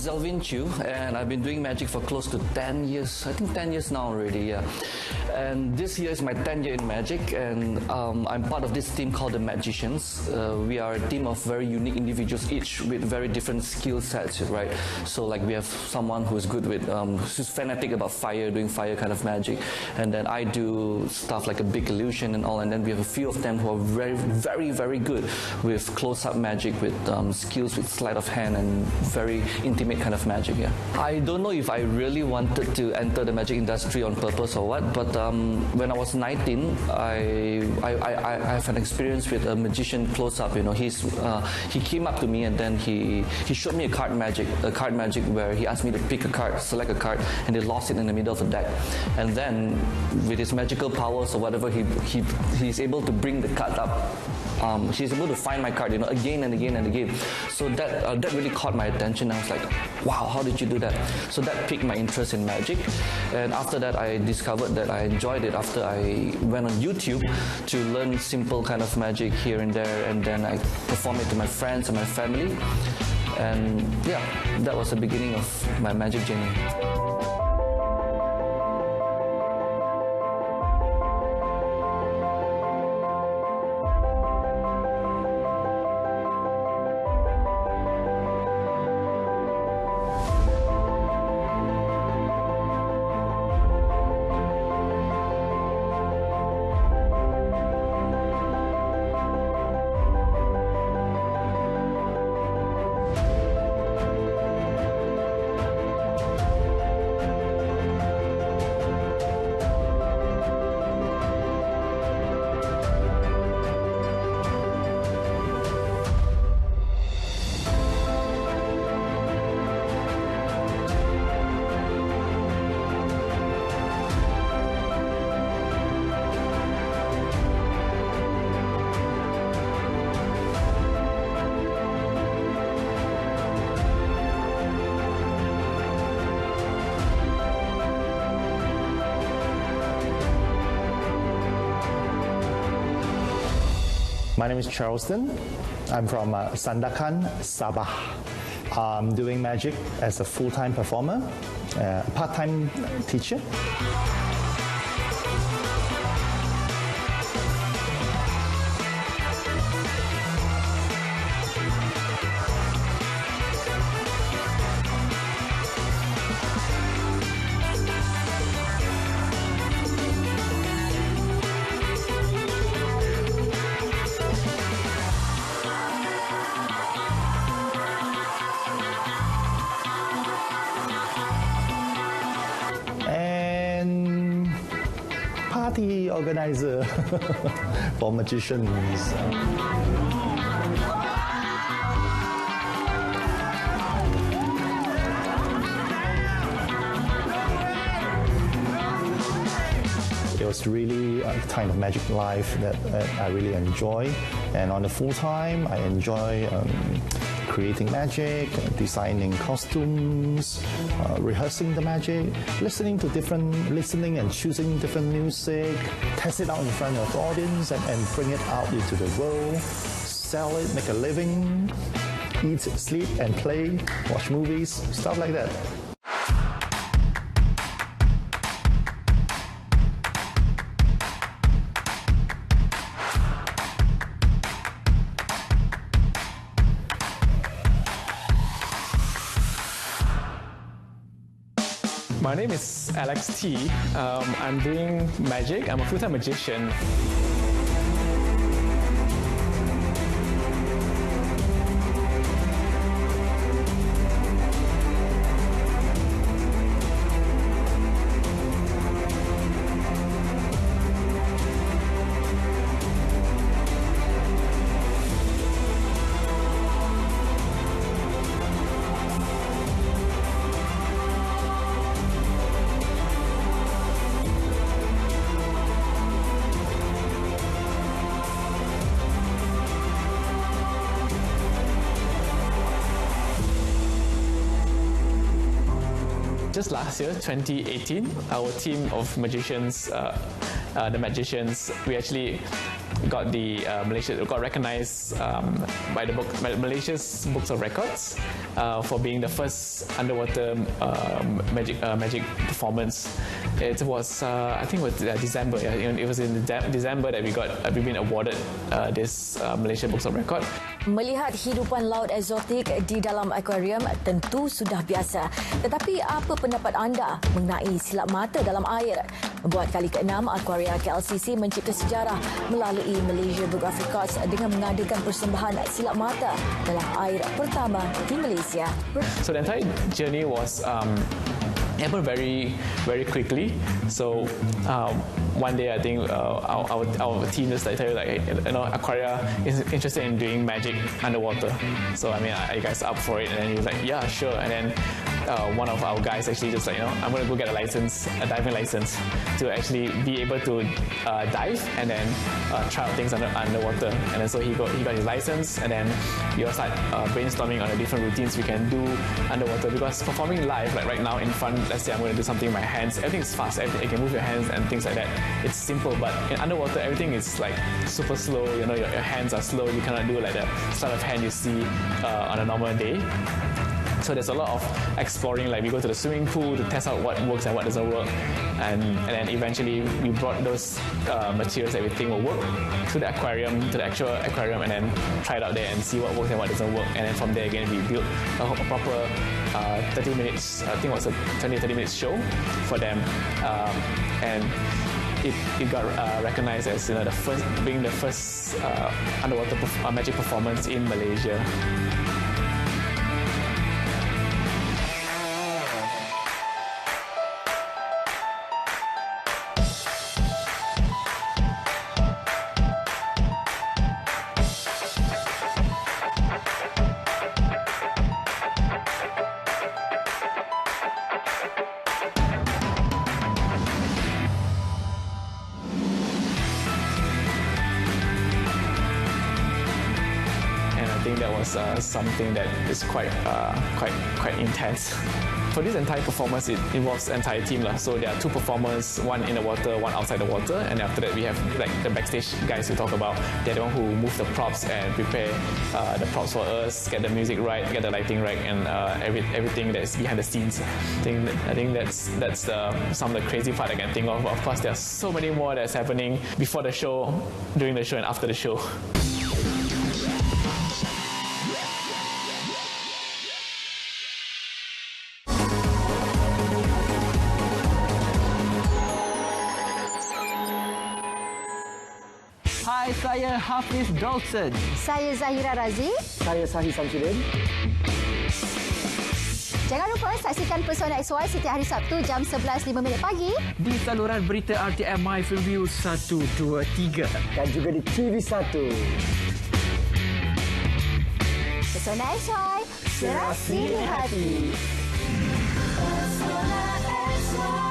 Zelvin Chu, and I've been doing magic for close to 10 years. I think 10 years now already, yeah. And this year is my 10th year in magic, and I'm part of this team called the Magicians. We are a team of very unique individuals, each with very different skill sets, right? So like we have someone who's good with, who's fanatic about fire, doing fire kind of magic, and then I do stuff like a big illusion and all, and then we have a few of them who are very good with close-up magic, with skills with sleight of hand and very intimate kind of magic, yeah. I don't know if I really wanted to enter the magic industry on purpose or what, but when I was 19, I have an experience with a magician close-up, you know. He came up to me and then he showed me a card magic where he asked me to pick a card, select a card, and he lost it in the middle of the deck. And then with his magical powers or whatever, he's able to bring the card up. He's able to find my card, you know, again and again and again. So that really caught my attention. I was like, wow, how did you do that? So that piqued my interest in magic. And after that, I discovered that I enjoyed it after I went on YouTube to learn simple kind of magic here and there, and then I performed it to my friends and my family. And yeah, that was the beginning of my magic journey. My name is Charleston. I'm from Sandakan, Sabah. I'm doing magic as a full-time performer, part-time teacher. Party organizer for magicians. It was really a kind of magic life that I really enjoy, and on the full time I enjoy creating magic, designing costumes, rehearsing the magic, listening and choosing different music, test it out in front of the audience and bring it out into the world, sell it, make a living, eat, sleep and play, watch movies, stuff like that. My name is Alex T. I'm doing magic. I'm a full-time magician. Just last year, 2018, our team of magicians the magicians, we actually got got recognized by the Malaysia's Books of Records for being the first underwater magic performance. It was I think it was December. Yeah, it was in December that we've been awarded this Malaysia Books of Record. Melihat hidupan laut eksotik di dalam akuarium tentu sudah biasa. Tetapi apa pendapat anda mengenai silap mata dalam air? Buat kali ke-6, Akuaria KLCC mencipta sejarah melalui Malaysia Book of Records dengan mengadakan persembahan silap mata dalam air pertama di Malaysia. So the entire journey was happened very, very quickly. So one day, I think our team just tell you Aquaria is interested in doing magic underwater. So I mean, are you guys up for it? And then he was like, yeah, sure. And then one of our guys actually just I'm going to go get a diving license to actually be able to dive and then try out things underwater. And then so he got his license, and then we all start brainstorming on the different routines we can do underwater, because performing live, like right now in front, let's say I'm going to do something with my hands, everything's fast, you can move your hands and things like that. It's simple, but in underwater, everything is like super slow. Your hands are slow. You cannot do like the sleight of hand you see on a normal day. So there's a lot of exploring, like we go to the swimming pool to test out what works and what doesn't work, and then eventually we brought those materials that we think will work to the actual aquarium, and then try it out there and see what works and what doesn't work. And then from there again, we built a proper 30 minutes, I think it was a 30 minutes show for them, and it got recognized as being the first underwater magic performance in Malaysia. I think that was something that is quite intense. For this entire performance, it involves the entire team. So there are two performers, one in the water, one outside the water, and after that we have like the backstage guys who talk about. They're the one who move the props and prepare the props for us, get the music right, get the lighting right, and everything that's behind the scenes. I think that's some of the crazy part I can think of. Of course, there are so many more that's happening before the show, during the show, and after the show. Hai, saya Hafiz Dawson. Saya Zahira Razi. Saya Sahih Samsudin. Jangan lupa saksikan Persona XY setiap hari Sabtu jam 11.05 pagi di saluran berita RTM My Review 123 dan juga di TV1. Persona XY, serasi di hati. Persona XY.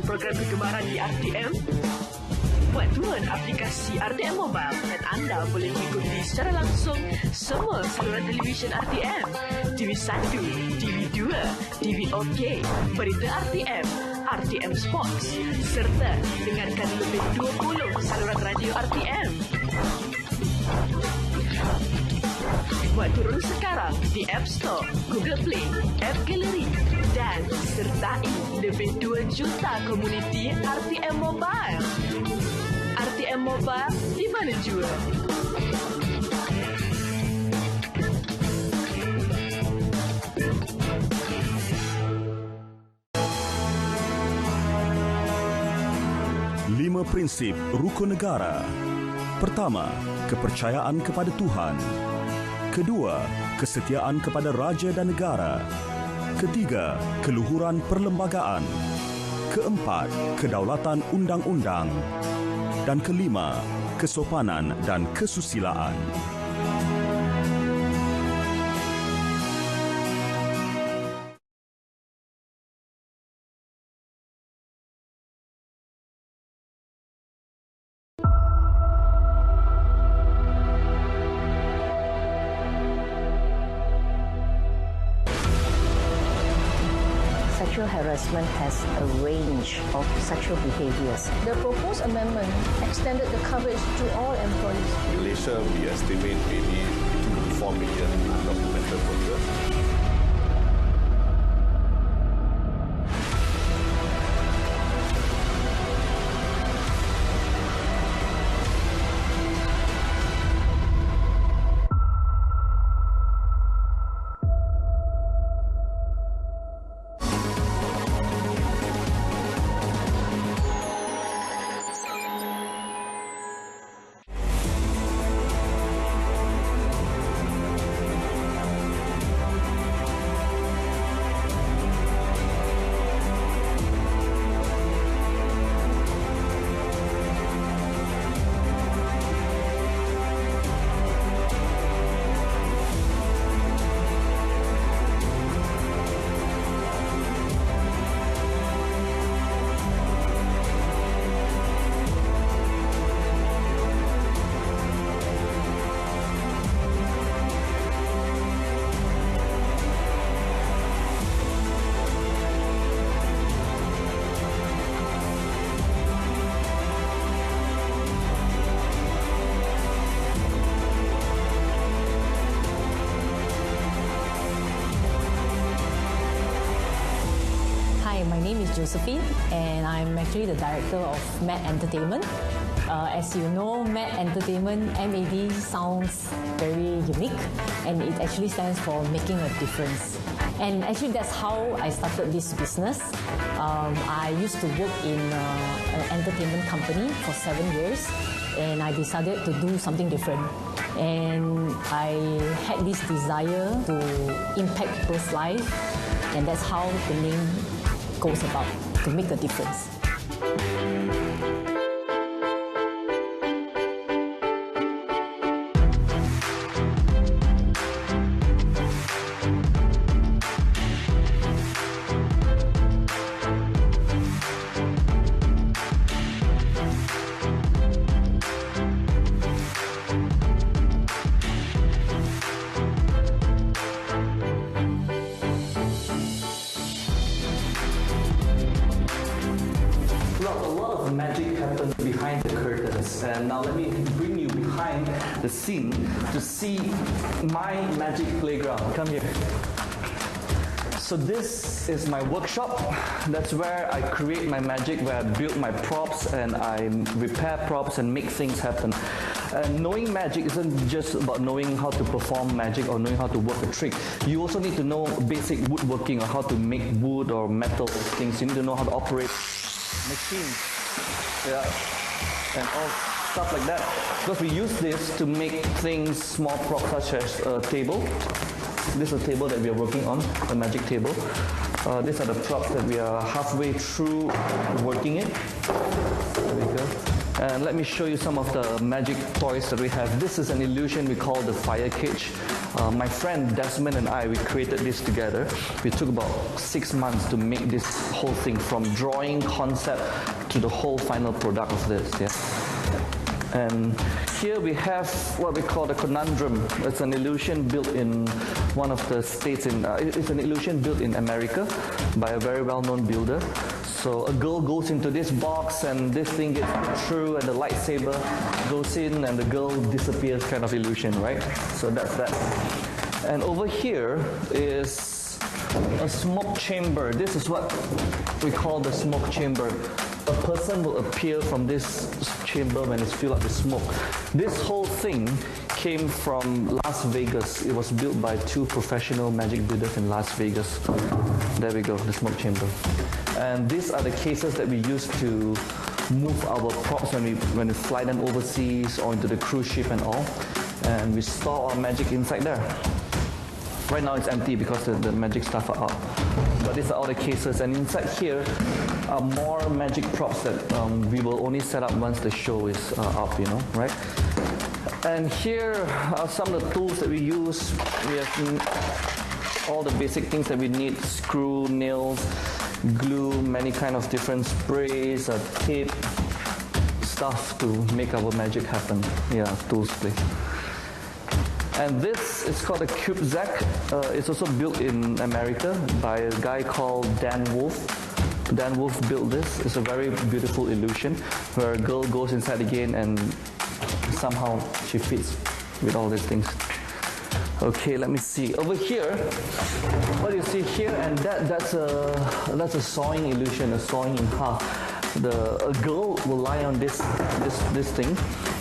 Program kegemaran di RTM? Buat turun aplikasi RTM Mobile dan anda boleh mengikuti secara langsung semua saluran televisyen RTM, TV1, TV2, TV004, berita RTM, RTM Sports, serta dengarkan lebih 20 saluran radio RTM. Buat turun sekarang di App Store, Google Play, App Gallery dan sertai lebih 2 juta komuniti RTM Mobile. RTM Mobile di mana jua? Lima prinsip rukun negara. Pertama, kepercayaan kepada Tuhan. Kedua, kesetiaan kepada raja dan negara. Ketiga, keluhuran perlembagaan. Keempat, kedaulatan undang-undang. Dan kelima, kesopanan dan kesusilaan. Sexual harassment has a range of sexual behaviors. The proposed amendment extended the coverage to all employees. In Malaysia, we estimate maybe 2 to 4 million undocumented workers. My name is Josephine and I'm actually the director of MAD Entertainment. As you know, MAD Entertainment, MAD sounds very unique and it actually stands for making a difference. And actually that's how I started this business. I used to work in an entertainment company for 7 years and I decided to do something different. And I had this desire to impact people's life and that's how the name goes about, to make a difference. Magic happens behind the curtains, and now let me bring you behind the scene to see my magic playground. Come here. So this is my workshop. That's where I create my magic, where I build my props and I repair props and make things happen. And knowing magic isn't just about knowing how to perform magic or knowing how to work a trick. You also need to know basic woodworking or how to make wood or metal things. You need to know how to operate machines. Yeah, and all stuff like that. Because we use this to make things, small props such as a table. This is a table that we are working on, a magic table. These are the props that we are halfway through working it. There we go. And let me show you some of the magic toys that we have. This is an illusion we call the fire cage. My friend Desmond and I, we created this together. We took about 6 months to make this whole thing, from drawing concept to the whole final product of this. Yeah. And here we have what we call the conundrum. It's an illusion built in one of the states it's an illusion built in America by a very well-known builder. So a girl goes into this box and this thing gets through and the lightsaber goes in and the girl disappears, kind of illusion, right? So that's that. And over here is a smoke chamber. This is what we call the smoke chamber. A person will appear from this chamber when it's filled up with smoke. This whole thing came from Las Vegas. It was built by 2 professional magic builders in Las Vegas. There we go, the smoke chamber. And these are the cases that we use to move our props when we fly them overseas or into the cruise ship and all. And we store our magic inside there. Right now it's empty because the magic stuff are out. But these are all the cases, and inside here are more magic props that we will only set up once the show is up, right? And here are some of the tools that we use. We have all the basic things that we need: screw, nails, glue, many kind of different sprays, tape, stuff to make our magic happen. Yeah, tools play. And this is called a Cube Zack. It's also built in America by a guy called Dan Wolf. Dan Wolf built this. It's a very beautiful illusion where a girl goes inside again and somehow she fits with all these things. Okay, let me see. Over here, what you see here and that's a sawing illusion, a sawing in half. A girl will lie on this thing,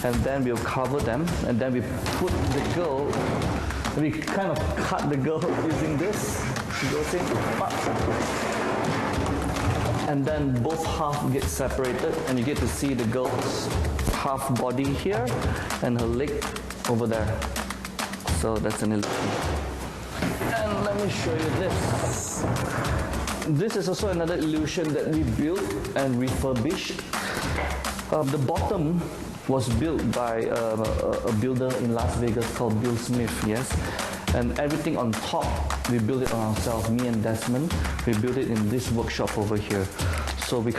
and then we'll cover them, and then we put the girl. We kind of cut the girl using this. She goes in, and then both half get separated, and you get to see the girl's half body here and her leg over there. So that's an illusion. And let me show you this. This is also another illusion that we built and refurbished. The bottom was built by a builder in Las Vegas called Bill Smith, yes. And everything on top, we built it on ourselves, me and Desmond. We built it in this workshop over here. So we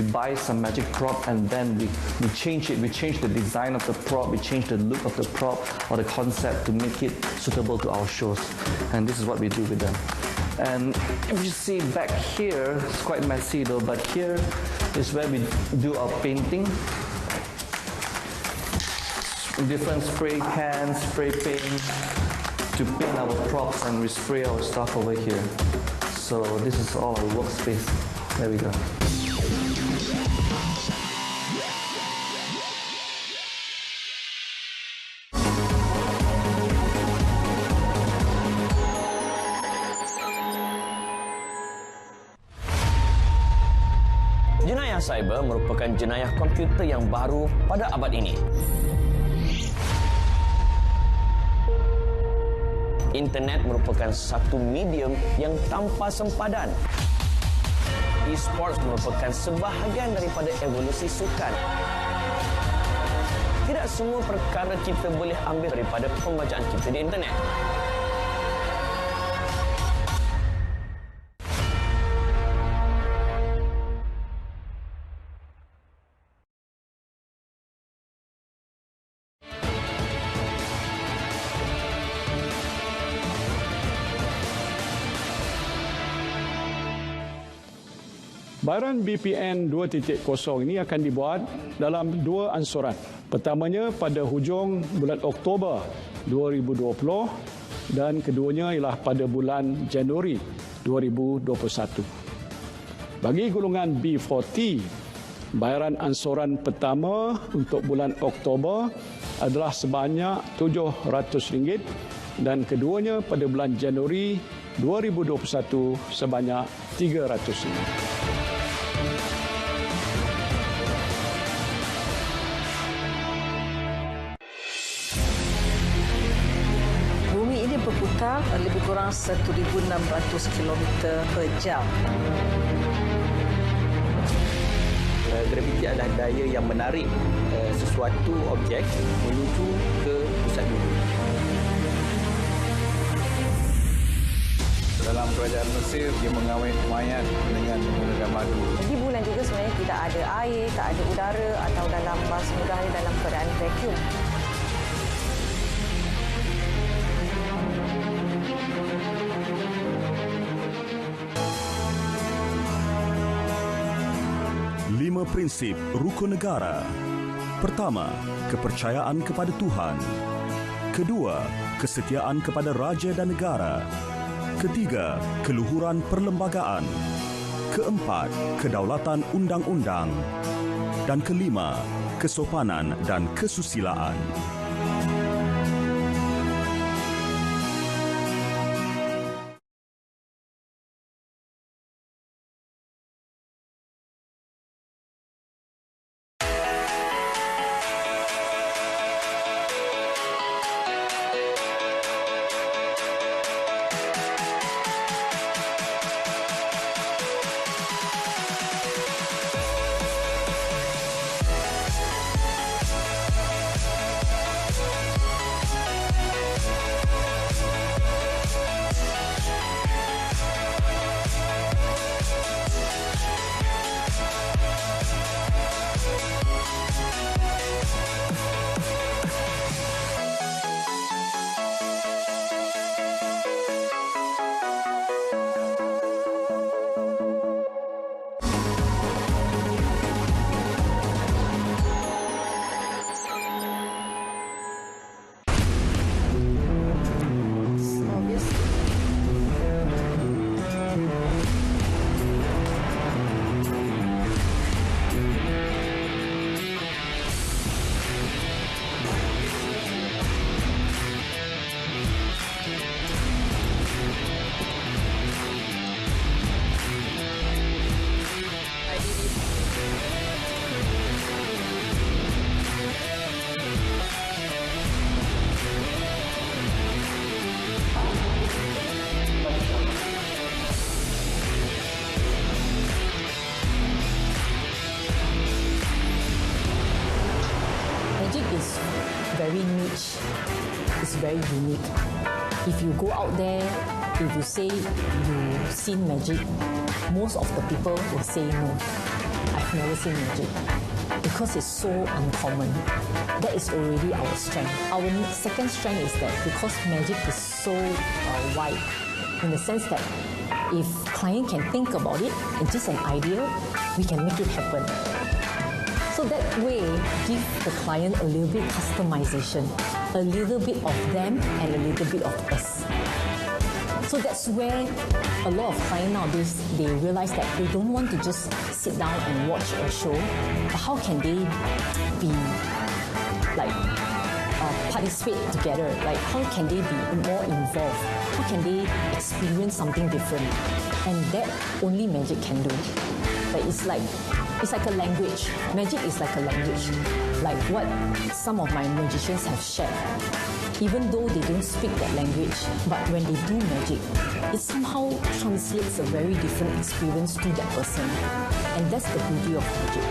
buy some magic prop and then we change it. We change the design of the prop, we change the look of the prop or the concept to make it suitable to our shows. And this is what we do with them. And if you see back here, it's quite messy though, but here is where we do our painting. Different spray cans, spray paint to paint our props, and we spray our stuff over here. So this is all our workspace. There we go. Jenayah cyber merupakan jenayah komputer yang baru pada abad ini. Internet merupakan satu medium yang tanpa sempadan. E-sports merupakan sebahagian daripada evolusi sukan. Tidak semua perkara kita boleh ambil daripada pembacaan kita di internet. Bayaran BPN 2.0 ini akan dibuat dalam dua ansuran. Pertamanya pada hujung bulan Oktober 2020 dan keduanya ialah pada bulan Januari 2021. Bagi golongan B40, bayaran ansuran pertama untuk bulan Oktober adalah sebanyak RM700 dan keduanya pada bulan Januari 2021 sebanyak RM300. Berputar lebih kurang 1,600 km per jam. Graviti adalah daya yang menarik sesuatu objek menuju ke pusat bumi. Dalam kerajaan Mesir, dia mengawin mayat dengan menggunakan madu. Di bulan juga sebenarnya tidak ada air, tak ada udara atau dalam bahasa mudahnya dalam keadaan vacuum. Lima prinsip rukun negara. Pertama, kepercayaan kepada Tuhan. Kedua, kesetiaan kepada raja dan negara. Ketiga, keluhuran perlembagaan. Keempat, kedaulatan undang-undang. Dan kelima, kesopanan dan kesusilaan. very niche. It's very unique. If you go out there, if you say you've seen magic, most of the people will say no. I've never seen magic. Because it's so uncommon. That is already our strength. Our second strength is that because magic is so wide, in the sense that if client can think about it, it's just an idea, we can make it happen. So that way, give the client a little bit customization, a little bit of them and a little bit of us. So that's where a lot of clients nowadays, they realize that they don't want to just sit down and watch a show, but how can they be like participate together? Like how can they be more involved? How can they experience something different? And that only magic can do. Like it's like a language. Magic is like a language. Like what some of my magicians have shared. Even though they don't speak that language, but when they do magic, it somehow translates a very different experience to that person. And that's the beauty of magic.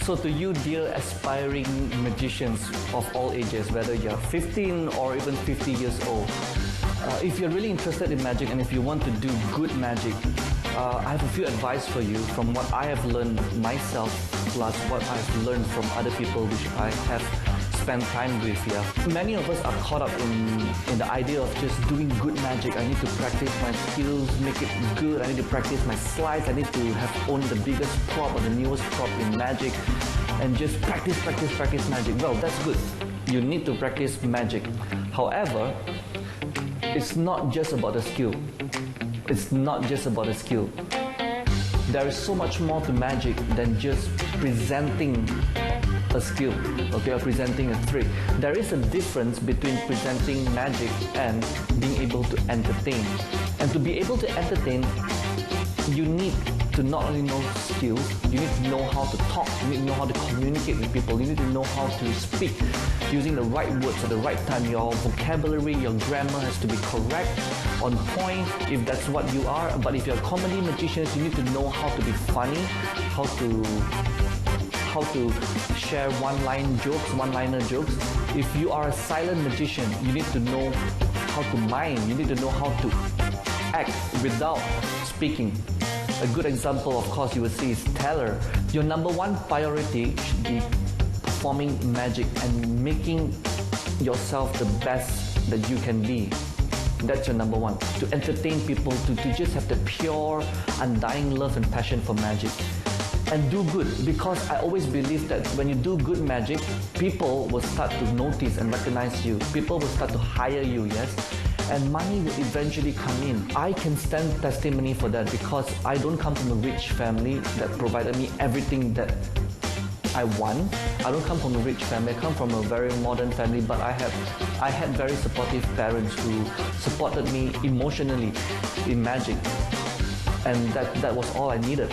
So to you, dear aspiring magicians of all ages, whether you're 15 or even 50 years old, if you're really interested in magic and if you want to do good magic, I have a few advice for you from what I have learned myself, plus what I've learned from other people which I have spent time with. Many of us are caught up in the idea of just doing good magic. I need to practice my skills, make it good. I need to practice my slides. I need to have owned the biggest prop or the newest prop in magic and just practice magic. Well, that's good. You need to practice magic. However, it's not just about the skill. It's not just about the skill. There is so much more to magic than just presenting a skill, okay, or presenting a trick. There is a difference between presenting magic and being able to entertain. And to be able to entertain, you need to not only know skills, you need to know how to talk, you need to know how to communicate with people, you need to know how to speak using the right words at the right time. Your vocabulary, your grammar has to be correct, on point, if that's what you are. But if you're a comedy magician, you need to know how to be funny, how to share one-liner jokes. If you are a silent magician, you need to know how to mime, you need to know how to act without speaking. A good example, of course, you will see is Teller. Your number one priority should be performing magic and making yourself the best that you can be. That's your number one. To entertain people, to just have the pure, undying love and passion for magic. And do good, because I always believe that when you do good magic, people will start to notice and recognize you. People will start to hire you, yes? And money will eventually come in. I can stand testimony for that because I don't come from a rich family that provided me everything that I want. I don't come from a rich family. I come from a very modern family, but I had very supportive parents who supported me emotionally in magic. And that was all I needed.